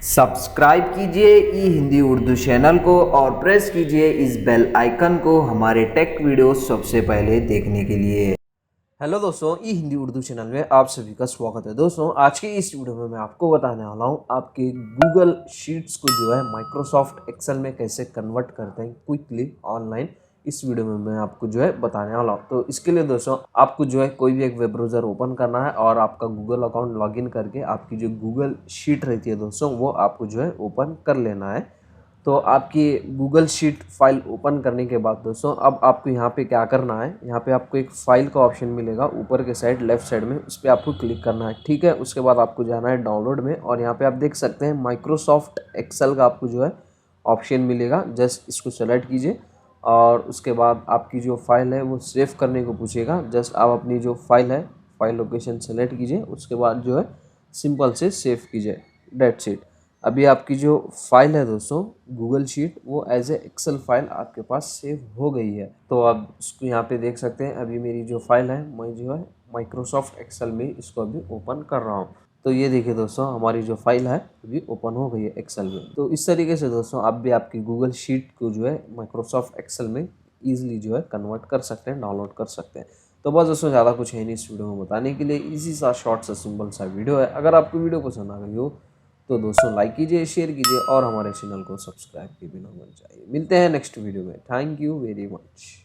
Subscribe कीजिए ई Hindi Urdu channel को और प्रेस कीजिए इस बेल आइकन को हमारे टेक वीडियोस सबसे पहले देखने के लिए। हेलो दोस्तों, ई हिंदी उर्दू चैनल में आप सभी का स्वागत है। दोस्तों, आज की इस वीडियो में मैं आपको बताने वाला हूँ आपके गूगल शीट्स को जो है माइक्रोसॉफ्ट एक्सेल में कैसे कन्वर्ट करते हैं क्विकली ऑनलाइन। इस वीडियो में मैं आपको जो है बताने वाला हूँ। तो इसके लिए दोस्तों आपको जो है कोई भी एक वेब ब्राउज़र ओपन करना है और आपका गूगल अकाउंट लॉगिन करके आपकी जो गूगल शीट रहती है दोस्तों वो आपको जो है ओपन कर लेना है। तो आपकी गूगल शीट फाइल ओपन करने के बाद दोस्तों अब आपको यहाँ पे क्या करना है, यहाँ पे आपको एक फाइल का ऑप्शन मिलेगा ऊपर के साइड लेफ्ट साइड में, उस पर आपको क्लिक करना है। ठीक है, उसके बाद आपको जाना है डाउनलोड में और यहाँ पे आप देख सकते हैं माइक्रोसॉफ्ट एक्सेल का आपको जो है ऑप्शन मिलेगा। जस्ट इसको सेलेक्ट कीजिए और उसके बाद आपकी जो फाइल है वो सेव करने को पूछेगा। जस्ट आप अपनी जो फाइल है फाइल लोकेशन सेलेक्ट कीजिए, उसके बाद जो है सिंपल से सेव कीजिए। That's it. अभी आपकी जो फाइल है दोस्तों गूगल शीट वो एज ए एक्सेल फाइल आपके पास सेव हो गई है। तो आप इसको यहाँ पे देख सकते हैं। अभी मेरी जो फाइल है मैं जो है माइक्रोसॉफ्ट एक्सेल में इसको अभी ओपन कर रहा हूँ। तो ये देखिए दोस्तों हमारी जो फाइल है अभी ओपन हो गई है एक्सेल में। तो इस तरीके से दोस्तों आप भी आपकी गूगल शीट को जो है माइक्रोसॉफ्ट एक्सेल में ईजिली जो है कन्वर्ट कर सकते हैं, डाउनलोड कर सकते हैं। तो बस दोस्तों ज़्यादा कुछ है नहीं इस वीडियो में बताने के लिए, इजी सा शॉर्ट सा सिंपल सा वीडियो है। अगर आपको वीडियो पसंद आ गई हो तो दोस्तों लाइक कीजिए, शेयर कीजिए और हमारे चैनल को सब्सक्राइब किए बिना मत जाइए। मिलते हैं नेक्स्ट वीडियो में। Thank you very much.